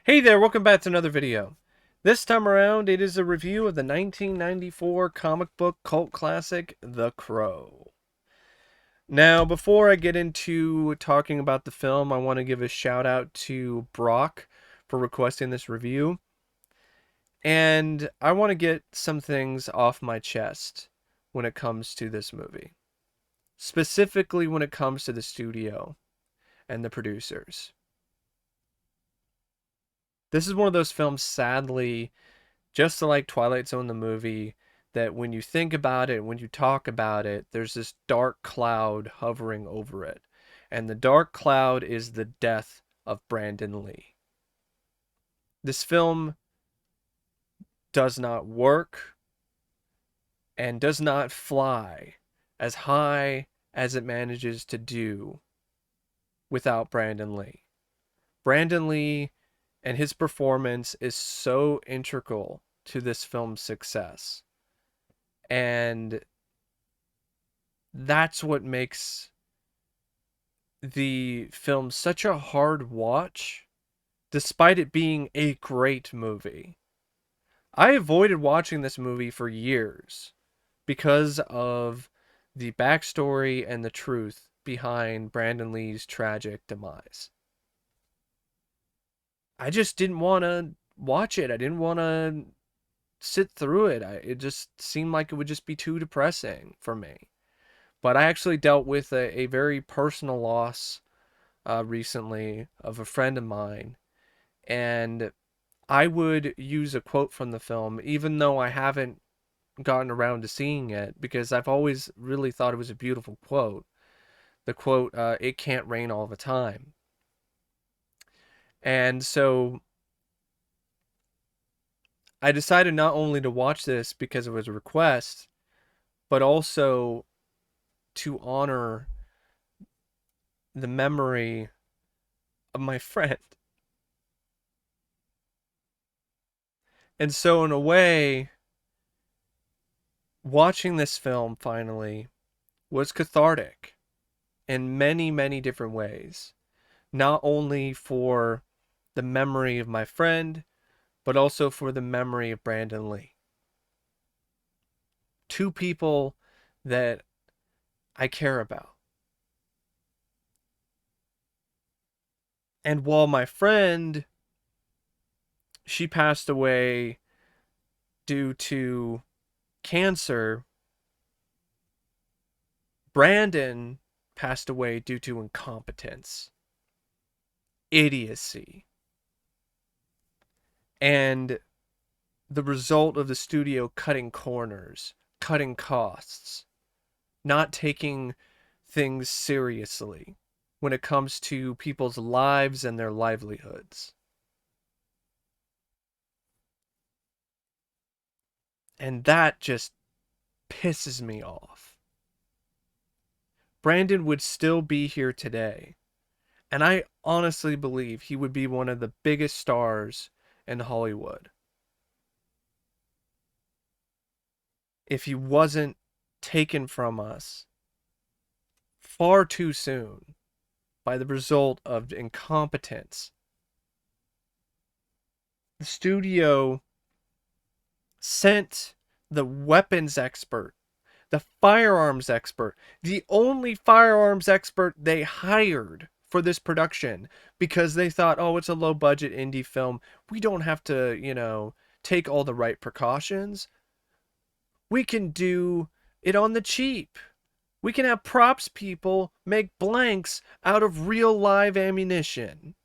Hey there, welcome back to another video. This time around, it is a review of the 1994 comic book cult classic, The Crow. Now, before I get into talking about the film, I want to give a shout out to Brock for requesting this review. And I want to get some things off my chest when it comes to this movie. Specifically when it comes to the studio and the producers. This is one of those films, sadly, just like Twilight Zone the movie, that when you think about it, when you talk about it, there's this dark cloud hovering over it. And the dark cloud is the death of Brandon Lee. This film does not work and does not fly as high as it manages to do without Brandon Lee. Brandon Lee and his performance is so integral to this film's success. And that's what makes the film such a hard watch, despite it being a great movie. I avoided watching this movie for years because of the backstory and the truth behind Brandon Lee's tragic demise. I just didn't want to watch it. I didn't want to sit through it. It just seemed like it would just be too depressing for me. But I actually dealt with a very personal loss recently of a friend of mine. And I would use a quote from the film, even though I haven't gotten around to seeing it, because I've always really thought it was a beautiful quote. The quote, "It can't rain all the time." And so I decided not only to watch this because it was a request, but also to honor the memory of my friend. And so, in a way, watching this film finally was cathartic in many, many different ways. Not only for the memory of my friend, but also for the memory of Brandon Lee. Two people that I care about. And while my friend, she passed away due to cancer, Brandon passed away due to incompetence, idiocy, and the result of the studio cutting corners, cutting costs, not taking things seriously when it comes to people's lives and their livelihoods. And that just pisses me off. Brandon would still be here today. And I honestly believe he would be one of the biggest stars in Hollywood if he wasn't taken from us far too soon by the result of incompetence. The studio sent the weapons expert, the firearms expert, the only firearms expert they hired for this production because they thought, oh, it's a low budget indie film. We don't have to, take all the right precautions. We can do it on the cheap. We can have props people make blanks out of real live ammunition,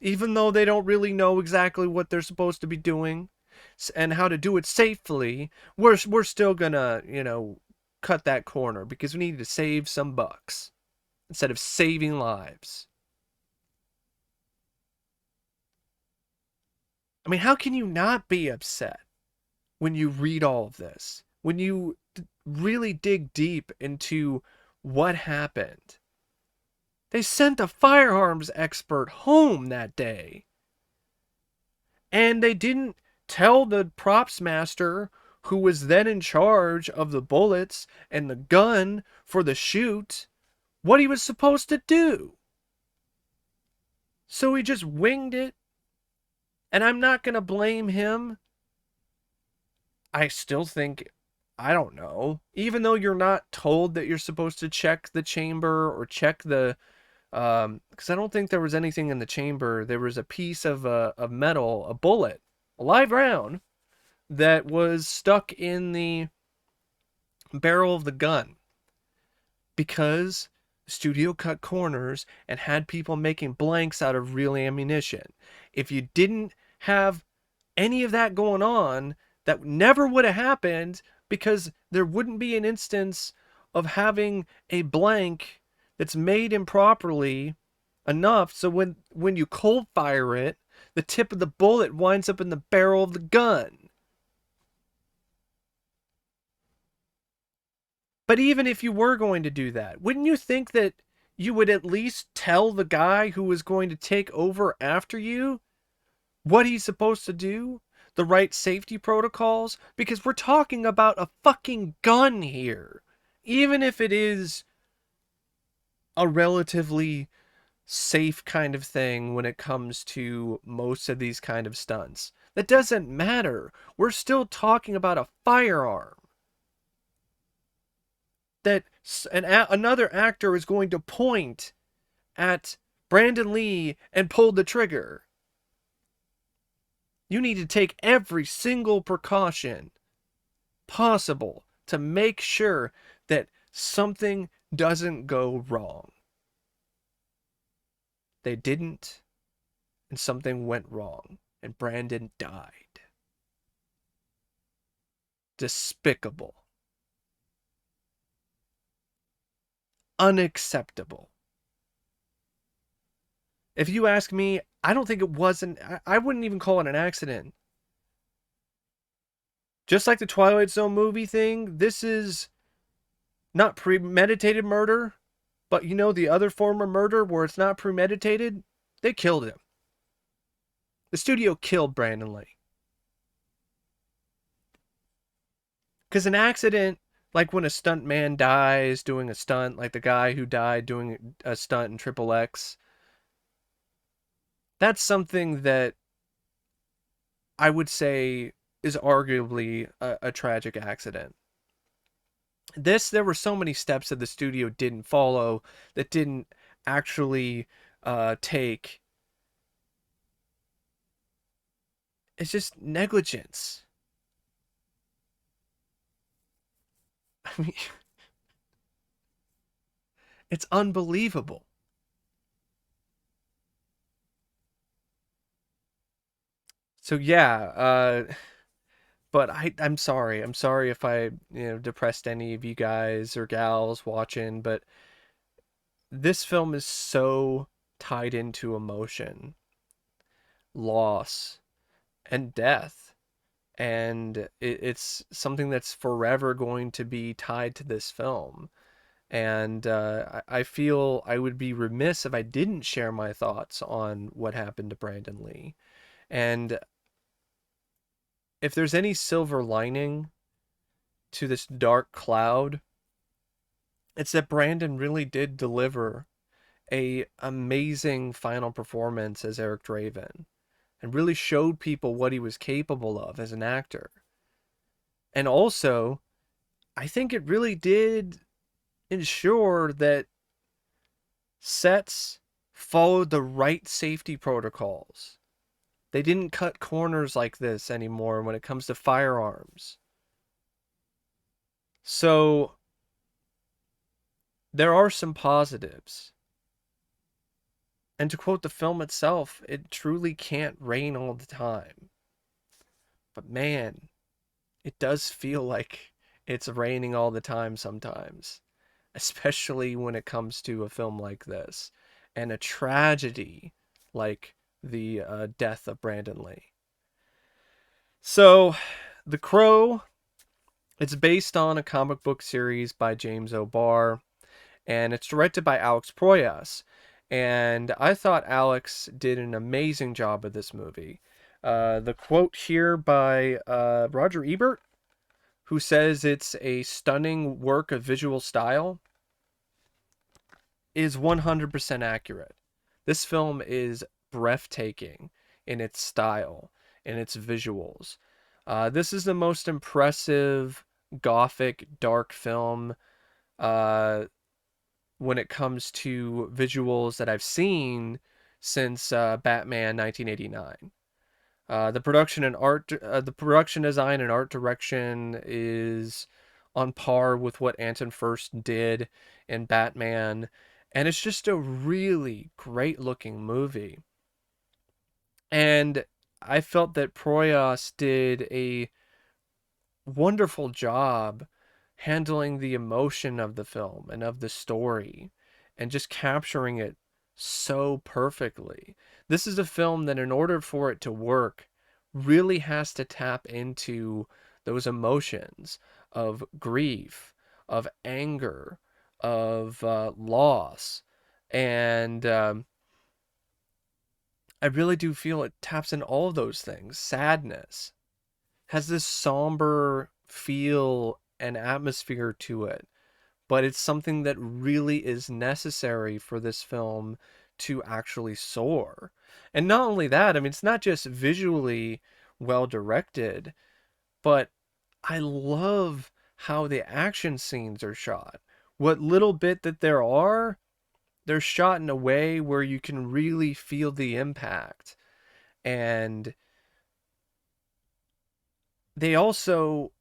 even though they don't really know exactly what they're supposed to be doing and how to do it safely. We're still gonna, cut that corner because we need to save some bucks instead of saving lives. I mean, how can you not be upset when you read all of this? When you really dig deep into what happened? They sent a firearms expert home that day. And they didn't tell the props master, who was then in charge of the bullets and the gun for the shoot, what he was supposed to do. So he just winged it And I'm not going to blame him. I still think, I don't know, even though you're not told that you're supposed to check the chamber or check the, because I don't think there was anything in the chamber. There was a piece of metal, a bullet, a live round that was stuck in the barrel of the gun because the studio cut corners and had people making blanks out of real ammunition. If you didn't have any of that going on, that never would have happened because there wouldn't be an instance of having a blank that's made improperly enough so when you cold fire it, the tip of the bullet winds up in the barrel of the gun. But even if you were going to do that, wouldn't you think that you would at least tell the guy who was going to take over after you what he's supposed to do? The right safety protocols? Because we're talking about a fucking gun here. Even if it is a relatively safe kind of thing when it comes to most of these kind of stunts. That doesn't matter. We're still talking about a firearm that another actor is going to point at Brandon Lee and pull the trigger. You need to take every single precaution possible to make sure that something doesn't go wrong. They didn't, and something went wrong, and Brandon died. Despicable. Unacceptable. If you ask me, I don't think it wasn't, I wouldn't even call it an accident. Just like the Twilight Zone movie thing, this is not premeditated murder, but you know the other form of murder where it's not premeditated? They killed him. The studio killed Brandon Lee. Because an accident, like when a stunt man dies doing a stunt, like the guy who died doing a stunt in Triple X, that's something that I would say is arguably a tragic accident. There were so many steps that the studio didn't follow, that didn't actually take. It's just negligence. I mean, it's unbelievable. So yeah, but I'm sorry. I'm sorry if I, depressed any of you guys or gals watching, but this film is so tied into emotion, loss, and death. And it's something that's forever going to be tied to this film. And I feel I would be remiss if I didn't share my thoughts on what happened to Brandon Lee. And if there's any silver lining to this dark cloud, it's that Brandon really did deliver a amazing final performance as Eric Draven and really showed people what he was capable of as an actor. And also, I think it really did ensure that sets followed the right safety protocols. They didn't cut corners like this anymore when it comes to firearms. So there are some positives. And to quote the film itself, it truly can't rain all the time. But man, it does feel like it's raining all the time sometimes, especially when it comes to a film like this and a tragedy like the death of Brandon Lee. So, The Crow, it's based on a comic book series by James O'Barr, and it's directed by Alex Proyas. And I thought Alex did an amazing job with this movie. The quote here by Roger Ebert, who says it's a stunning work of visual style, is 100% accurate. This film is breathtaking in its style, in its visuals. This is the most impressive gothic dark film uh, when it comes to visuals that I've seen since Batman 1989. The production design and art direction is on par with what Anton Furst did in Batman, and it's just a really great looking movie. And I felt that Proyas did a wonderful job handling the emotion of the film and of the story and just capturing it so perfectly. This is a film that, in order for it to work, really has to tap into those emotions of grief, of anger, of loss. And I really do feel it taps in all of those things. Sadness has this somber feel and atmosphere to it, but it's something that really is necessary for this film to actually soar. And not only that, I mean, it's not just visually well directed, but I love how the action scenes are shot. What little bit that there are, they're shot in a way where you can really feel the impact. And they also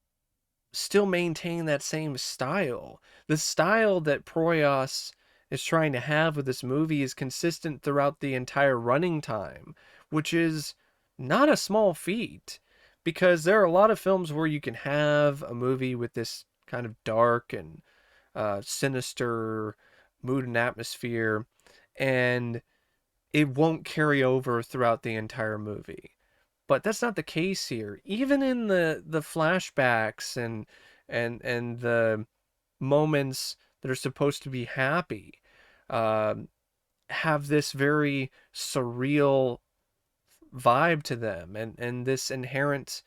still maintain that same style. The style that Proyas is trying to have with this movie is consistent throughout the entire running time, which is not a small feat, because there are a lot of films where you can have a movie with this kind of dark and sinister mood and atmosphere, and it won't carry over throughout the entire movie. But that's not the case here. Even in the flashbacks and the moments that are supposed to be happy, um, have this very surreal vibe to them, and this inherent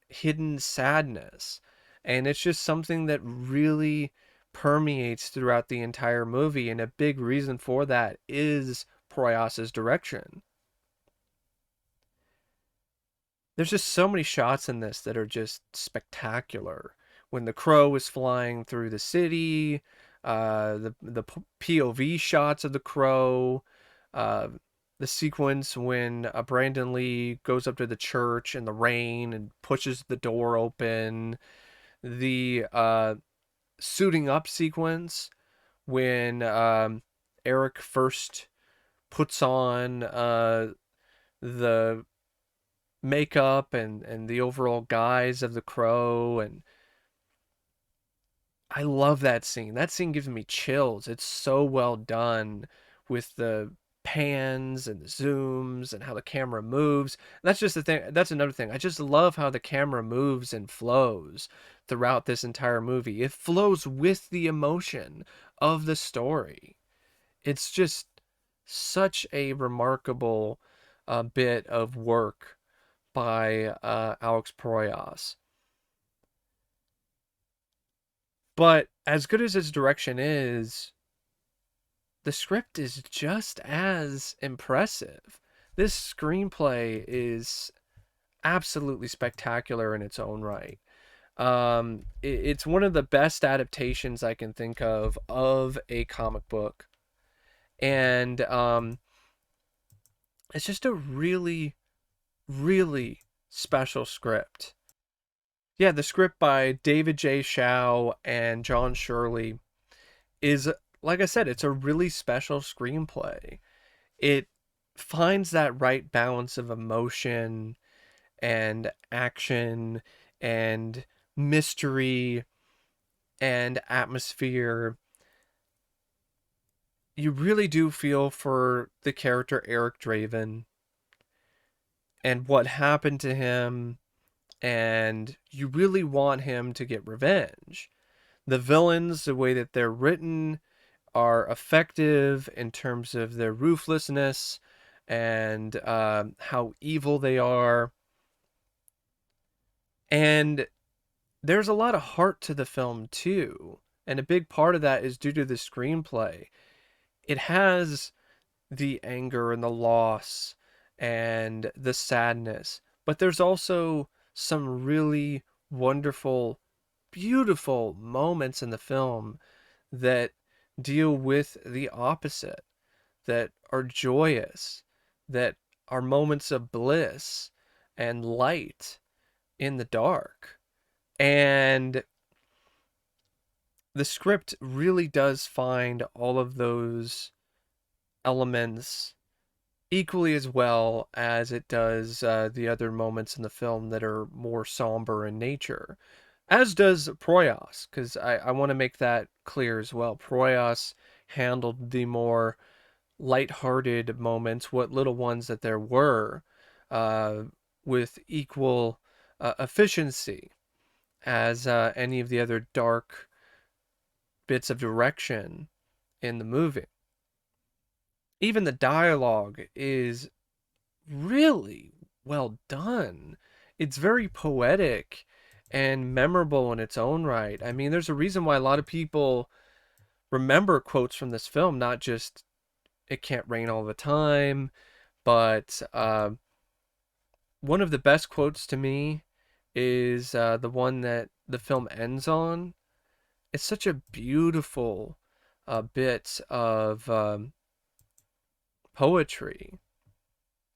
hidden sadness. And it's just something that really permeates throughout the entire movie, and a big reason for that is Proyas's direction. There's just so many shots in this that are just spectacular. When the crow is flying through the city, the POV shots of the crow, uh, the sequence when Brandon Lee goes up to the church in the rain and pushes the door open, the suiting up sequence when Eric first puts on the makeup and the overall guise of the crow. And I love that scene. That scene gives me chills. It's so well done with the pans and the zooms and how the camera moves. That's just the thing. That's another thing. I just love how the camera moves and flows throughout this entire movie. It flows with the emotion of the story. It's just such a remarkable bit of work by Alex Proyas. But as good as his direction is, the script is just as impressive. This screenplay is absolutely spectacular in its own right. It's one of the best adaptations I can think of a comic book, and it's just a really, really special script. Yeah, the script by David J. Shaw and John Shirley is, like I said, it's a really special screenplay. It finds that right balance of emotion and action and mystery and atmosphere. You really do feel for the character Eric Draven and what happened to him, and you really want him to get revenge. The villains, the way that they're written, are effective in terms of their ruthlessness and how evil they are. And there's a lot of heart to the film, too. And a big part of that is due to the screenplay. It has the anger and the loss and the sadness. But there's also some really wonderful, beautiful moments in the film that deal with the opposite, that are joyous, that are moments of bliss and light in the dark. And the script really does find all of those elements equally as well as it does the other moments in the film that are more somber in nature, as does Proyas, because I want to make that clear as well. Proyas handled the more lighthearted moments, what little ones that there were, uh, with equal efficiency as any of the other dark bits of direction in the movie. Even the dialogue is really well done. It's very poetic and memorable in its own right. I mean, there's a reason why a lot of people remember quotes from this film, not just "it can't rain all the time," but one of the best quotes to me is the one that the film ends on. It's such a beautiful bit of poetry.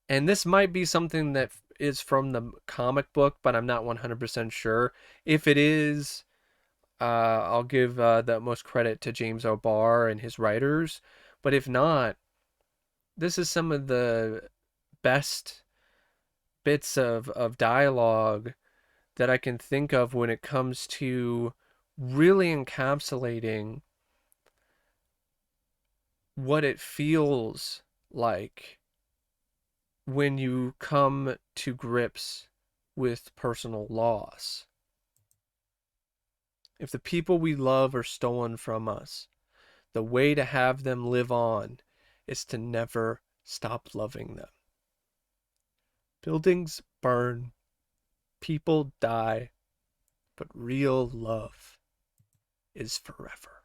And this might be something that is from the comic book, but I'm not 100% sure. If it is, I'll give the utmost credit to James O'Barr and his writers. But if not, this is some of the best bits of dialogue that I can think of when it comes to really encapsulating what it feels like when you come to grips with personal loss. If the people we love are stolen from us, the way to have them live on is to never stop loving them. Buildings burn, people die, but real love is forever.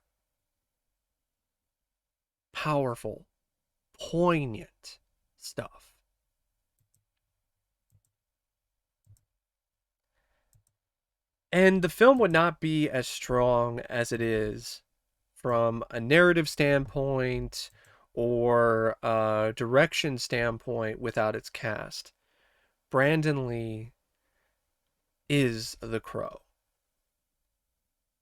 Powerful, poignant stuff. And the film would not be as strong as it is from a narrative standpoint or a direction standpoint without its cast. Brandon Lee is the Crow.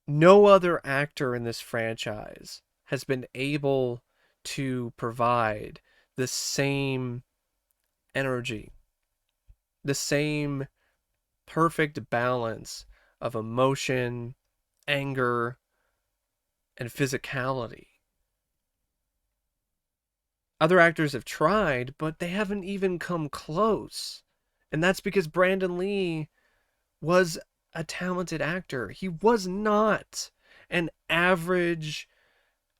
No other actor in this franchise has been able to provide the same energy, the same perfect balance of emotion, anger, and physicality. Other actors have tried, but they haven't even come close. And that's because Brandon Lee was a talented actor. He was not an average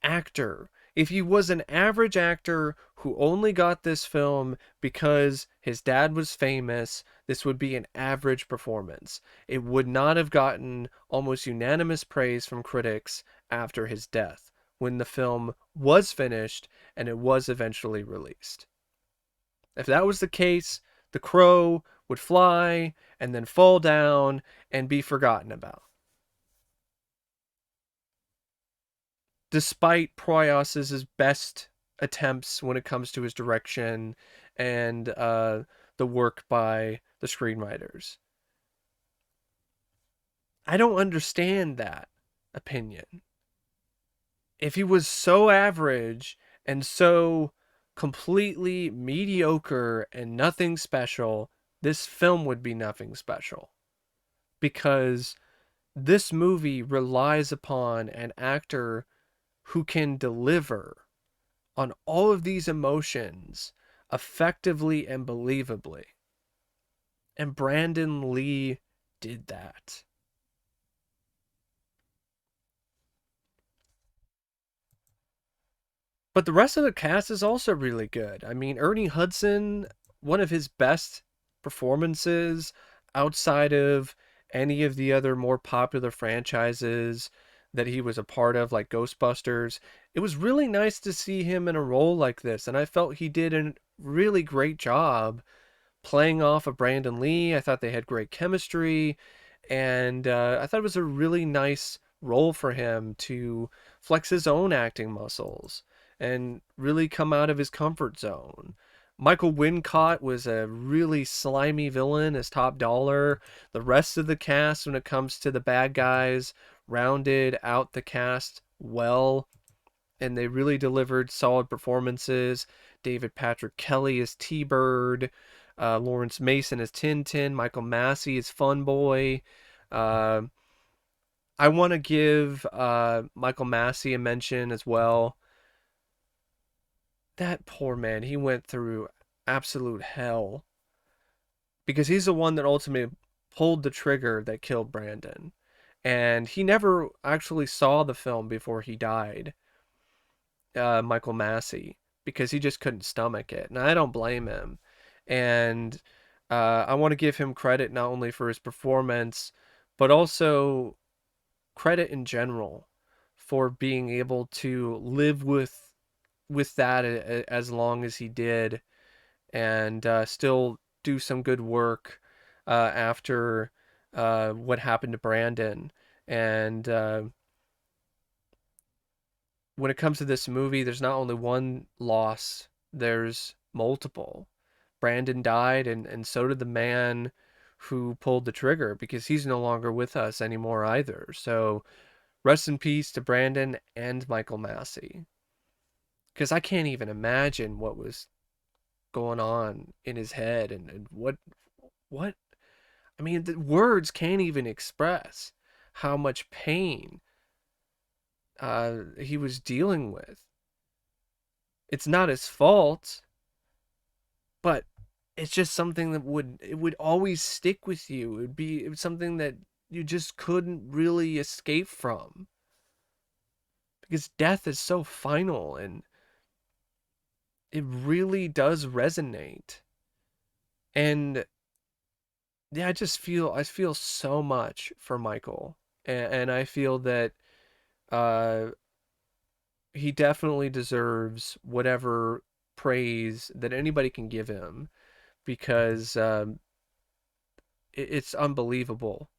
actor. If he was an average actor who only got this film because his dad was famous, this would be an average performance. It would not have gotten almost unanimous praise from critics after his death, when the film was finished and it was eventually released. If that was the case, the crow would fly and then fall down and be forgotten about. Despite Proyas's best attempts when it comes to his direction and the work by the screenwriters. I don't understand that opinion. If he was so average and so completely mediocre and nothing special, this film would be nothing special. Because this movie relies upon an actor who can deliver on all of these emotions effectively and believably. And Brandon Lee did that. But the rest of the cast is also really good. I mean, Ernie Hudson, one of his best performances outside of any of the other more popular franchises that he was a part of, like Ghostbusters. It was really nice to see him in a role like this, and I felt he did a really great job playing off of Brandon Lee. I thought they had great chemistry, and I thought it was a really nice role for him to flex his own acting muscles and really come out of his comfort zone. Michael Wincott was a really slimy villain as Top Dollar. The rest of the cast, when it comes to the bad guys, rounded out the cast well, and they really delivered solid performances. David Patrick Kelly as T-Bird, Lawrence Mason as Tintin, Michael Massey as Fun Boy. Uh, I want to give Michael Massey a mention as well. That poor man, he went through absolute hell because he's the one that ultimately pulled the trigger that killed Brandon. And he never actually saw the film before he died, Michael Massey, because he just couldn't stomach it. And I don't blame him. And I want to give him credit not only for his performance, but also credit in general for being able to live with that as long as he did, and still do some good work after what happened to Brandon. And when it comes to this movie, there's not only one loss, there's multiple. Brandon died, and so did the man who pulled the trigger, because he's no longer with us anymore either. So rest in peace to Brandon and Michael Massey. Because I can't even imagine what was going on in his head, and what I mean, the words can't even express how much pain he was dealing with. It's not his fault, but it's just something that would always stick with you. It was something that you just couldn't really escape from, because death is so final, and it really does resonate. And yeah, I feel so much for Michael, and I feel that uh he definitely deserves whatever praise that anybody can give him, because it's unbelievable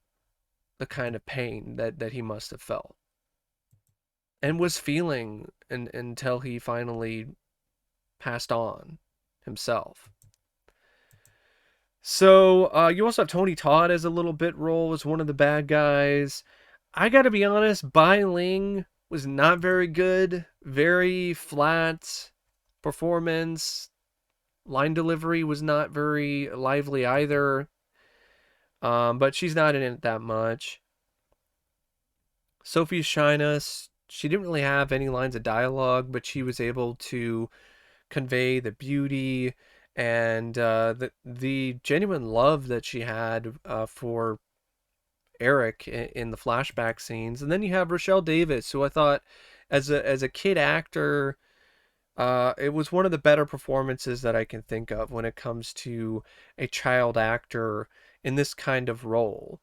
the kind of pain that he must have felt and was feeling until he finally passed on himself. So you also have Tony Todd as a little bit role as one of the bad guys. I gotta be honest, Bai Ling was not very good. Very flat performance. Line delivery was not very lively either. But she's not in it that much. Sofia Shinas, she didn't really have any lines of dialogue, but she was able to convey the beauty and the genuine love that she had for Eric in the flashback scenes. And then you have Rochelle Davis, who I thought, as a kid actor, it was one of the better performances that I can think of when it comes to a child actor in this kind of role.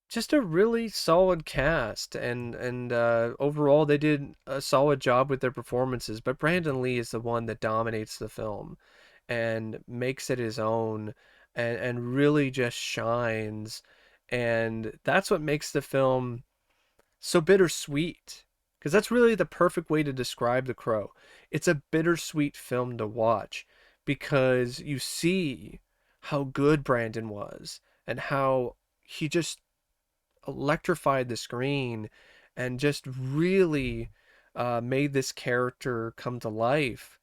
Just a really solid cast, and overall they did a solid job with their performances. But Brandon Lee is the one that dominates the film and makes it his own, and really just shines. And that's what makes the film so bittersweet, because that's really the perfect way to describe The Crow. It's a bittersweet film to watch, because you see how good Brandon was and how he just electrified the screen and just really made this character come to life.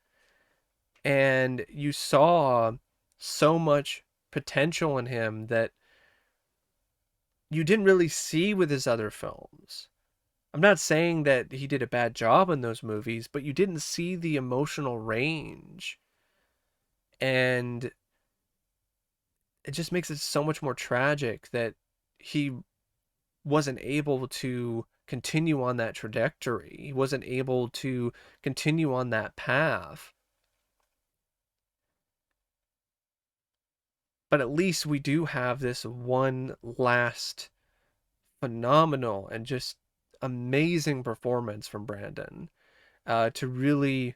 And you saw so much potential in him that you didn't really see with his other films. I'm not saying that he did a bad job in those movies, but you didn't see the emotional range. And it just makes it so much more tragic that he wasn't able to continue on that trajectory. He wasn't able to continue on that path. But at least we do have this one last phenomenal and just amazing performance from Brandon. to really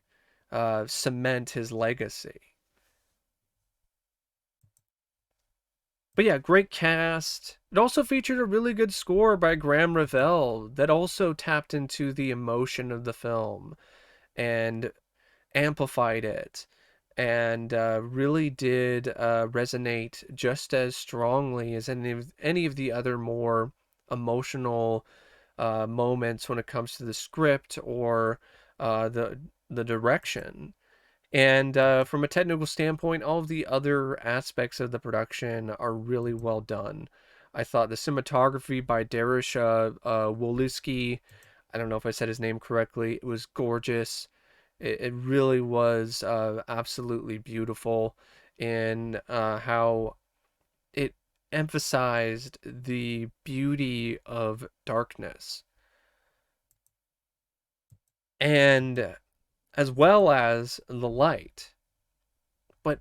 cement his legacy. But yeah, great cast. It also featured a really good score by Graham Revell that also tapped into the emotion of the film and amplified it, and really did resonate just as strongly as any of the other more emotional moments when it comes to the script or the direction. And from a technical standpoint, all of the other aspects of the production are really well done. I thought the cinematography by Dariusz Wolski, I don't know if I said his name correctly, it was gorgeous. It really was absolutely beautiful in how it emphasized the beauty of darkness, and as well as the light. But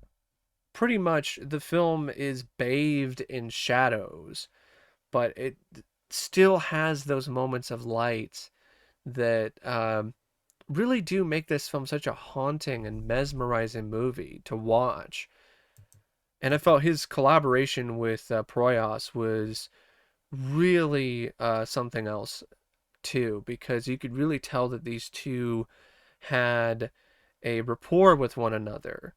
pretty much the film is bathed in shadows, but it still has those moments of light that really do make this film such a haunting and mesmerizing movie to watch. And I felt his collaboration with Proyas was really something else too, because you could really tell that these two had a rapport with one another,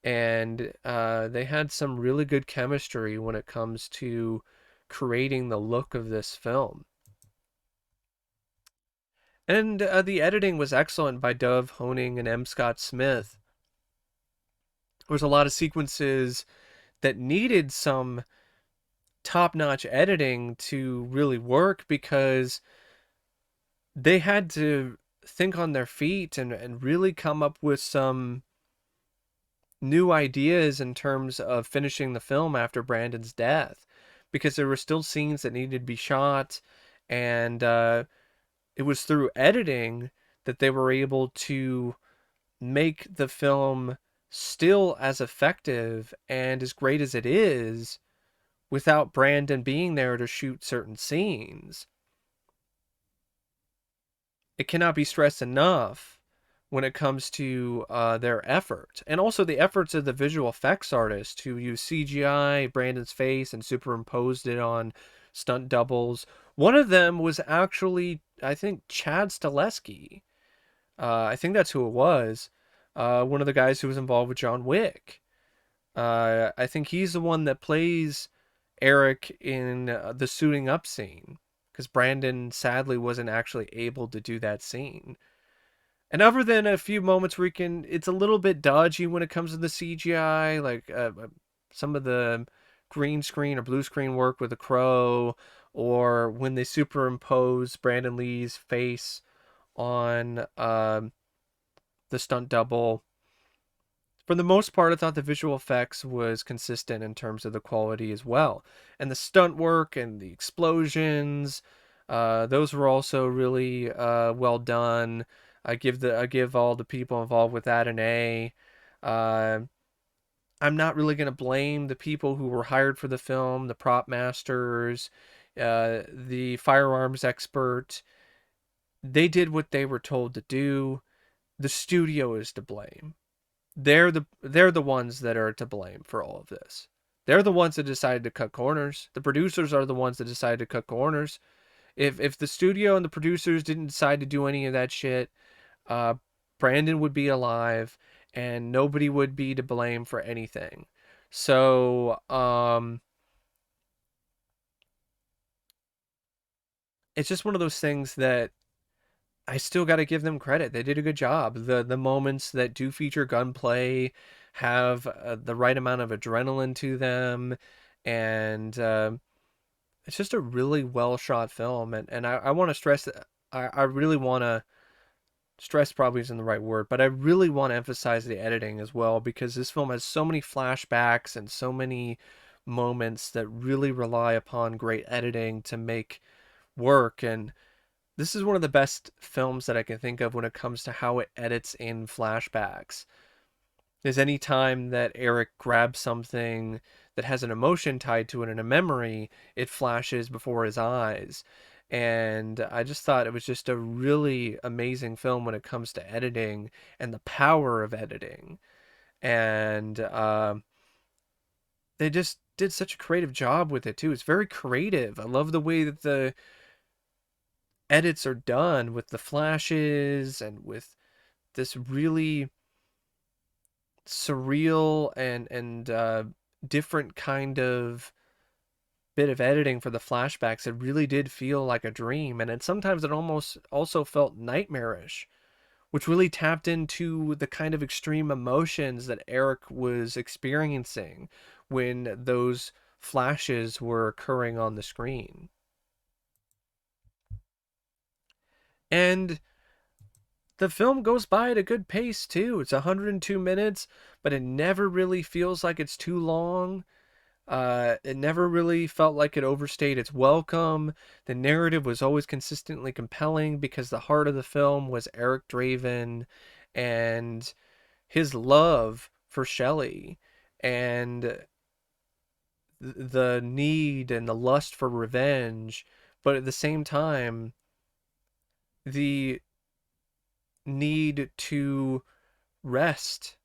and they had some really good chemistry when it comes to creating the look of this film. And the editing was excellent by Dove Honing and M. Scott Smith. There was a lot of sequences that needed some top-notch editing to really work because they had to think on their feet and really come up with some new ideas in terms of finishing the film after Brandon's death, because there were still scenes that needed to be shot, and it was through editing that they were able to make the film still as effective and as great as it is without Brandon being there to shoot certain scenes. It cannot be stressed enough when it comes to their effort, and also the efforts of the visual effects artists who used CGI, Brandon's face, and superimposed it on stunt doubles. One of them was actually, I think, Chad Stileski. I think that's who it was. One of the guys who was involved with John Wick. I think he's the one that plays Eric in the suiting up scene, because Brandon sadly wasn't actually able to do that scene. And other than a few moments where you can, it's a little bit dodgy when it comes to the CGI, like some of the green screen or blue screen work with the crow, or when they superimpose Brandon Lee's face on the stunt double. For the most part, I thought the visual effects was consistent in terms of the quality as well. And the stunt work and the explosions, those were also really well done. I give all the people involved with that an A. Uh, I'm not really going to blame the people who were hired for the film, the prop masters, the firearms expert. They did what they were told to do. The studio is to blame. They're the ones that are to blame for all of this. They're the ones that decided to cut corners. The producers are the ones that decided to cut corners. If the studio and the producers didn't decide to do any of that shit, uh, Brandon would be alive and nobody would be to blame for anything. So it's just one of those things that I still got to give them credit. They did a good job. The moments that do feature gunplay have the right amount of adrenaline to them, and it's just a really well shot film. And I want to stress that I really want to stress probably isn't the right word, but I really want to emphasize the editing as well, because this film has so many flashbacks and so many moments that really rely upon great editing to make work. And this is one of the best films that I can think of when it comes to how it edits in flashbacks. Is any time that Eric grabs something that has an emotion tied to it and a memory, it flashes before his eyes. And I just thought it was just a really amazing film when it comes to editing and the power of editing. And they just did such a creative job with it too. It's very creative. I love the way that the edits are done with the flashes and with this really surreal and different kind of bit of editing for the flashbacks. It really did feel like a dream, and sometimes it almost also felt nightmarish, which really tapped into the kind of extreme emotions that Eric was experiencing when those flashes were occurring on the screen. And the film goes by at a good pace too. It's 102 minutes, but it never really feels like it's too long. It never really felt like it overstayed its welcome. The narrative was always consistently compelling because the heart of the film was Eric Draven and his love for Shelley and the need and the lust for revenge, but at the same time, the need rest,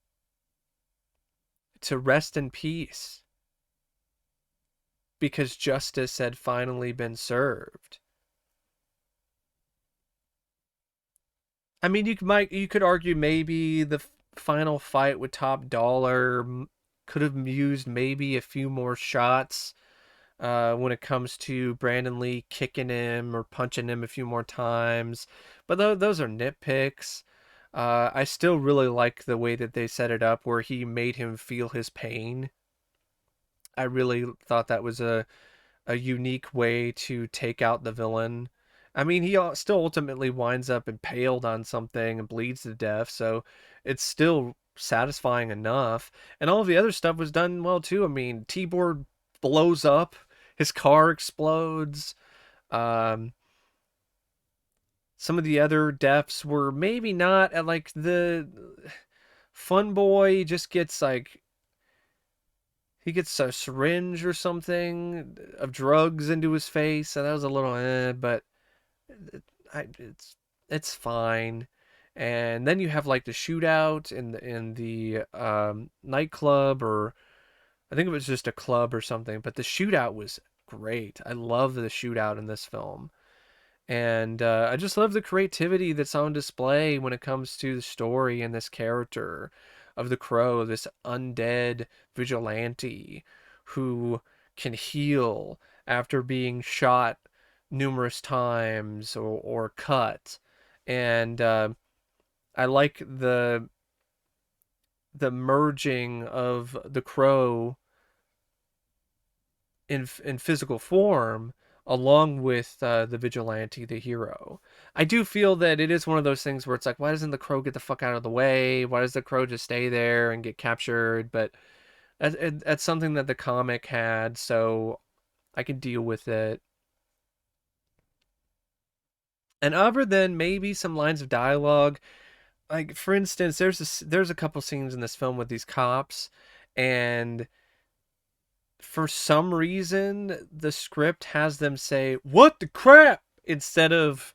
to rest in peace because justice had finally been served. I mean, you could argue maybe the final fight with Top Dollar could have used maybe a few more shots when it comes to Brandon Lee kicking him or punching him a few more times, but those are nitpicks. I still really like the way that they set it up, where he made him feel his pain. I really thought that was a unique way to take out the villain. I mean, he still ultimately winds up impaled on something and bleeds to death, so it's still satisfying enough. And all of the other stuff was done well too. I mean, T-Board blows up, his car explodes. Um, some of the other deaths were maybe not at like the Fun Boy just gets like he gets a syringe or something of drugs into his face, and that was a little but it, it's fine. And then you have like the shootout in the nightclub, or I think it was just a club or something. But the shootout was great. I love the shootout in this film, and I just love the creativity that's on display when it comes to the story and this character of the Crow, this undead vigilante who can heal after being shot numerous times or cut. And I like the merging of the Crow in physical form along with the vigilante, the hero. I do feel that it is one of those things where it's like, why doesn't the Crow get the fuck out of the way? Why does the Crow just stay there and get captured? But that's something that the comic had, so I can deal with it. And other than maybe some lines of dialogue, like for instance, there's a couple scenes in this film with these cops, and for some reason the script has them say "what the crap" instead of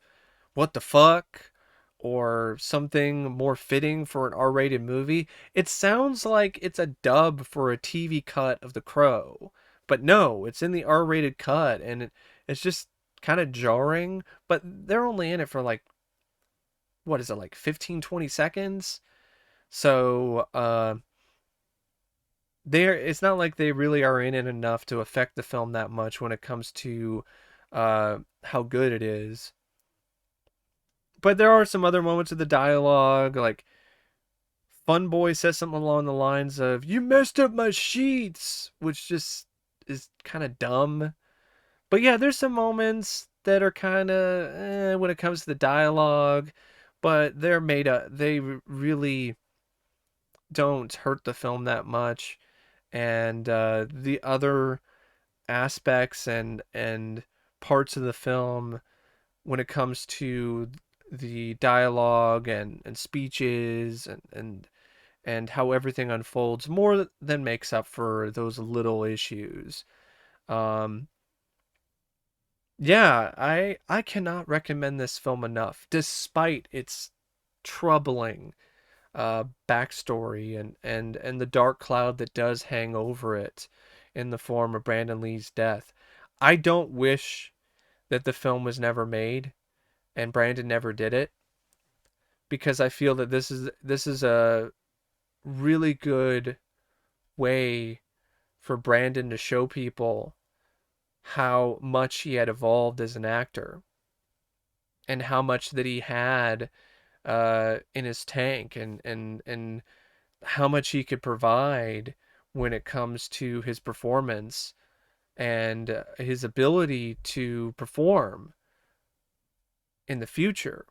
"what the fuck" or something more fitting for an R-rated movie. It sounds like it's a dub for a TV cut of The Crow, but no, it's in the R-rated cut, and it's just kind of jarring. But they're only in it for like, what is it, like 15, 20 seconds? So it's not like they really are in it enough to affect the film that much when it comes to how good it is. But there are some other moments of the dialogue, like Fun Boy says something along the lines of "You messed up my sheets," which just is kind of dumb. But yeah, there's some moments that are kind of when it comes to the dialogue, but they're made up. They really don't hurt the film that much, and the other aspects and parts of the film when it comes to the dialogue and speeches and how everything unfolds more than makes up for those little issues. Um, Yeah, I cannot recommend this film enough, despite its troubling backstory and the dark cloud that does hang over it in the form of Brandon Lee's death. I don't wish that the film was never made and Brandon never did it, because I feel that this is a really good way for Brandon to show people how much he had evolved as an actor and how much that he had in his tank, and how much he could provide when it comes to his performance and his ability to perform in the future.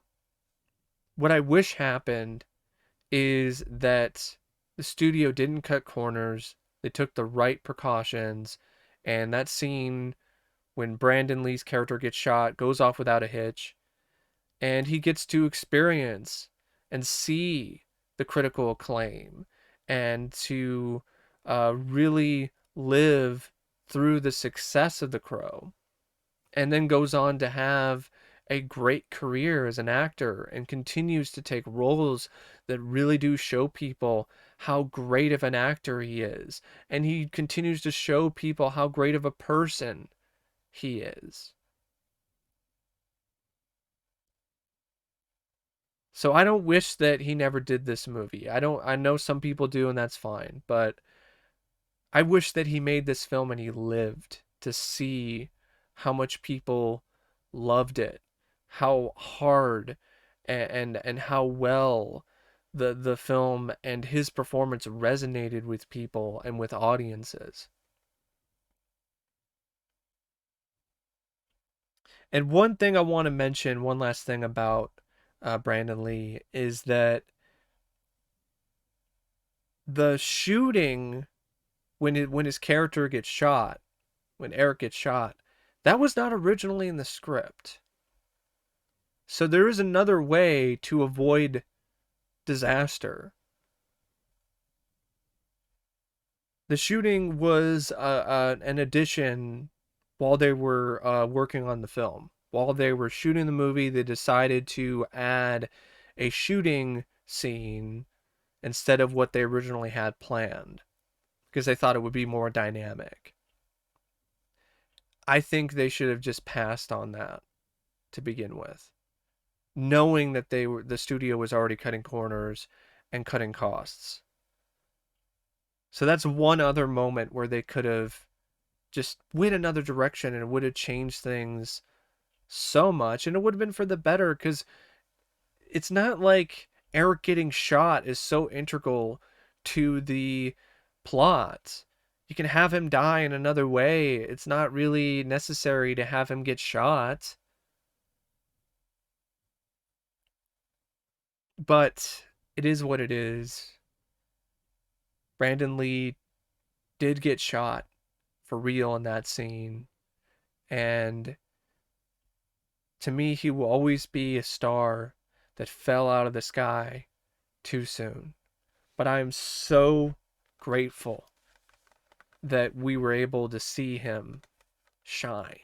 What I wish happened is that the studio didn't cut corners. They took the right precautions, and that scene when Brandon Lee's character gets shot goes off without a hitch, and he gets to experience and see the critical acclaim and to really live through the success of The Crow, and then goes on to have a great career as an actor and continues to take roles that really do show people how great of an actor he is, and he continues to show people how great of a person he is. So I don't wish that he never did this movie. I know some people do, and that's fine, but I wish that he made this film and he lived to see how much people loved it, how hard and how well the film and his performance resonated with people and with audiences. And one thing I want to mention, one last thing about Brandon Lee, is that the shooting when his character gets shot, when Eric gets shot, that was not originally in the script. So there is another way to avoid disaster. The shooting was an addition while they were working on the film. While they were shooting the movie, they decided to add a shooting scene instead of what they originally had planned because they thought it would be more dynamic. I think they should have just passed on that to begin with, knowing that the studio was already cutting corners and cutting costs. So that's one other moment where they could have just went another direction and it would have changed things so much, and it would have been for the better, because it's not like Eric getting shot is so integral to the plot. You can have him die in another way. It's not really necessary to have him get shot. But it is what it is. Brandon Lee did get shot for real in that scene. And to me, he will always be a star that fell out of the sky too soon. But I am so grateful that we were able to see him shine.